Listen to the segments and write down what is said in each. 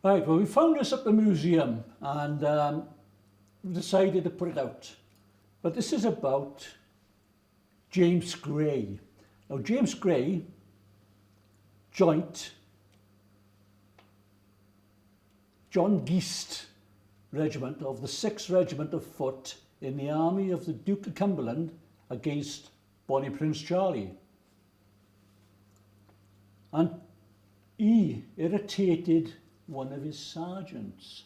Right, well, we found this at the museum and we decided to put it out. But this is about James Gray. Now, James Gray joined John Geist Regiment of the 6th Regiment of Foot in the army of the Duke of Cumberland against Bonnie Prince Charlie. And he irritated one of his sergeants.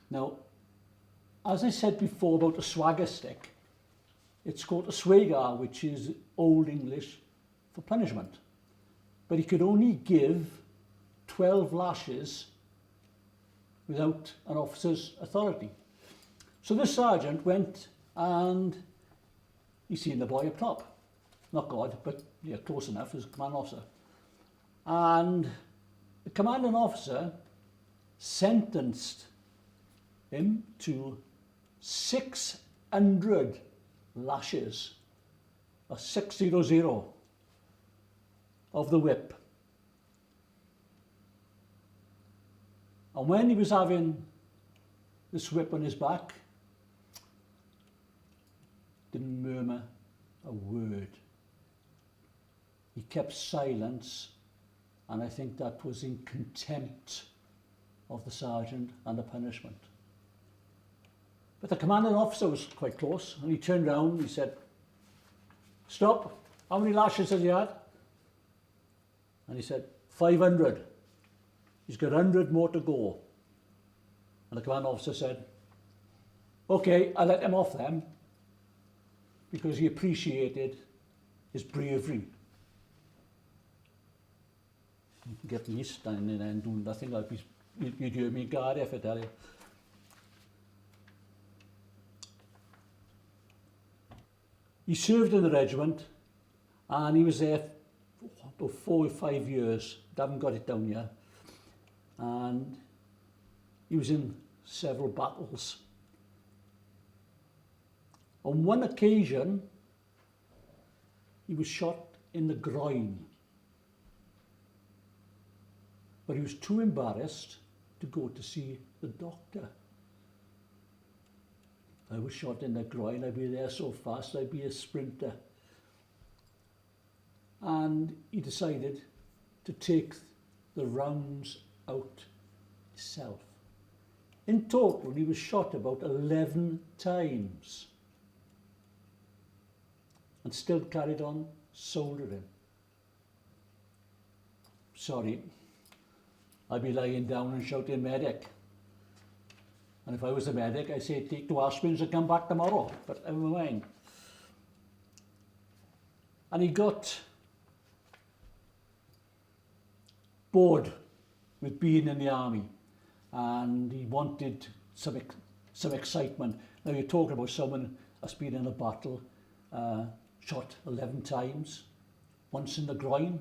Now, as I said before about the swagger stick, it's called a swagger, which is Old English for punishment. But he could only give 12 lashes without an officer's authority. So this sergeant went and he seen the boy up top. Not God, but yeah, close enough as a command officer. And the commanding officer sentenced him to 600 lashes, a 600 of the whip. And when he was having this whip on his back, didn't murmur a word. He kept silence, and I think that was in contempt of the sergeant and the punishment. But the commanding officer was quite close, and he turned round and he said, "Stop, how many lashes has he had?" And he said, 500. He's got 100 more to go. And the commanding officer said, "Okay, I'll let him off then," because he appreciated his bravery. You can get me standing there and doing nothing. You'd hear me guard if I tell you. He served in the regiment and he was there for about 4 or 5 years. I haven't got it down yet. And he was in several battles. On one occasion, he was shot in the groin, but he was too embarrassed to go to see the doctor. I was shot in the groin, I'd be there so fast, I'd be a sprinter. And he decided to take the rounds out himself. In total, he was shot about 11 times and still carried on soldiering. Sorry, I'd be lying down and shouting medic. And if I was a medic, I'd say take 2 aspirins and come back tomorrow, but never mind. And he got bored with being in the army and he wanted some excitement. Now you're talking about someone that's been in a battle, shot 11 times, once in the groin.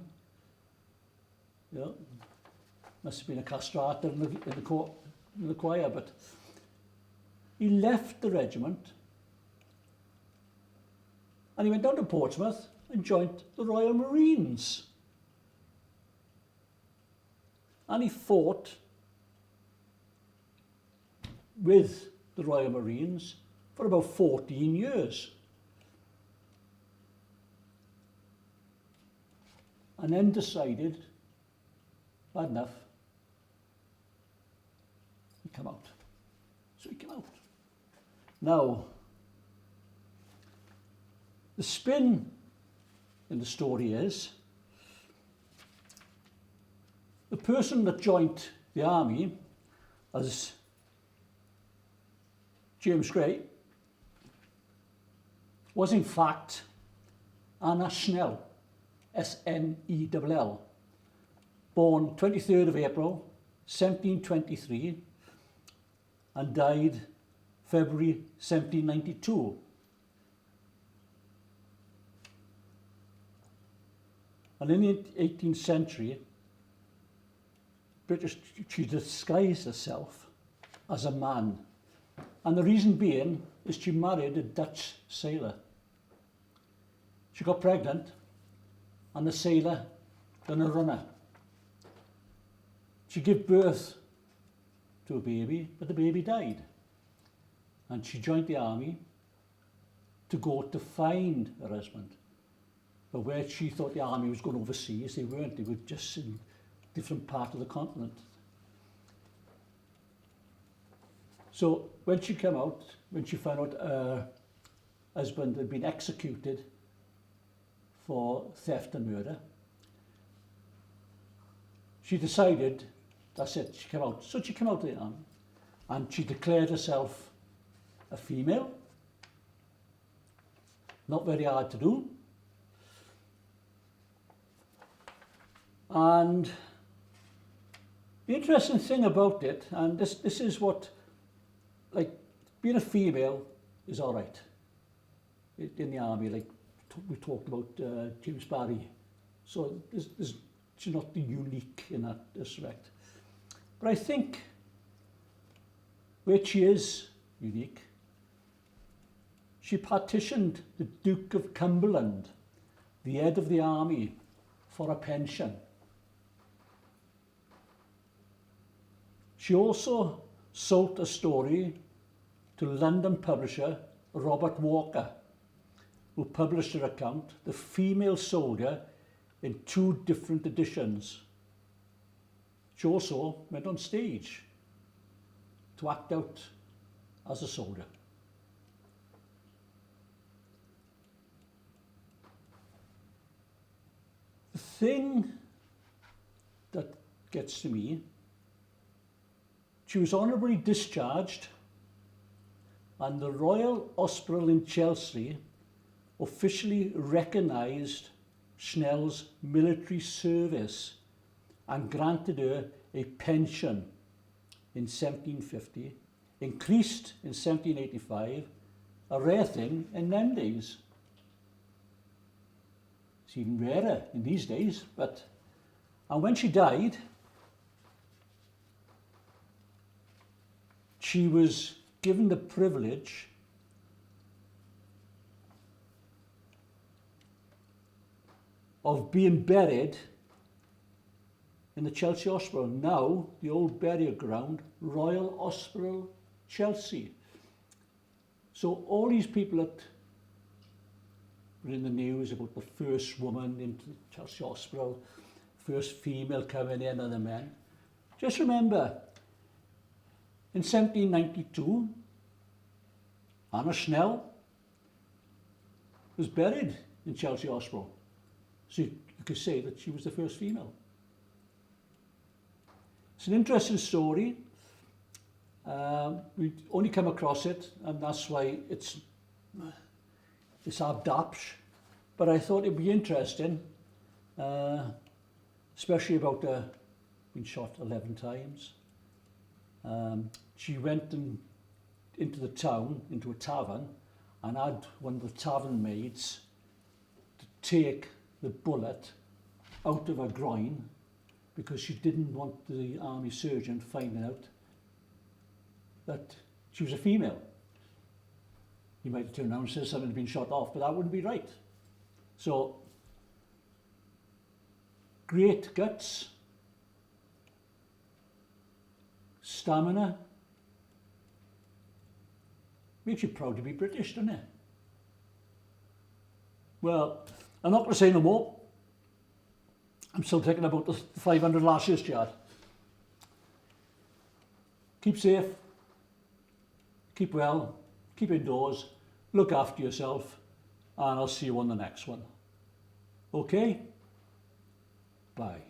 Yeah, must have been a castrator in the choir, but he left the regiment and he went down to Portsmouth and joined the Royal Marines. And he fought with the Royal Marines for about 14 years. And then decided, bad enough, he'd come out. So he came out. Now, the spin in the story is, the person that joined the army as James Gray was in fact Anna Snell, S-N-E-L-L, born 23rd of April 1723 and died February 1792. And in the 18th century, she disguised herself as a man. And the reason being is she married a Dutch sailor. She got pregnant and the sailor done a runner. She gave birth to a baby, but the baby died. And she joined the army to go to find her husband. But where she thought the army was going overseas, they weren't. They were just in different part of the continent. So when she came out, when she found out her husband had been executed for theft and murder, she decided, that's it, she came out. So she came out of the army and she declared herself a female. Not very hard to do. And the interesting thing about it, and this is what, like, being a female is all right in the army, like we talked about James Barry. So she's not unique in that respect. But I think where she is unique, she partitioned the Duke of Cumberland, the head of the army, for a pension. She also sold a story to London publisher Robert Walker, who published her account, The Female Soldier, in 2 different editions. She also went on stage to act out as a soldier. The thing that gets to me, she was honourably discharged and the Royal Hospital in Chelsea officially recognised Schnell's military service and granted her a pension in 1750, increased in 1785, a rare thing in them days. It's even rarer in these days, and when she died, she was given the privilege of being buried in the Chelsea Hospital. Now, the old burial ground, Royal Hospital, Chelsea. So all these people that were in the news about the first woman into the Chelsea Hospital, first female coming in and the men, just remember, in 1792, Anna Schnell was buried in Chelsea Hospital. So you could say that she was the first female. It's an interesting story. We only come across it, and that's why it's abdapsh. But I thought it'd be interesting, especially about being shot 11 times. She went into the town, into a tavern, and had one of the tavern maids to take the bullet out of her groin because she didn't want the army surgeon finding out that she was a female. He might have turned around and said something had been shot off, but that wouldn't be right. So, great guts, stamina, makes you proud to be British, doesn't it? Well, I'm not going to say no more. I'm still thinking about the 500 lashes, Chad. Keep safe, keep well, keep indoors, look after yourself, and I'll see you on the next one. Okay? Bye.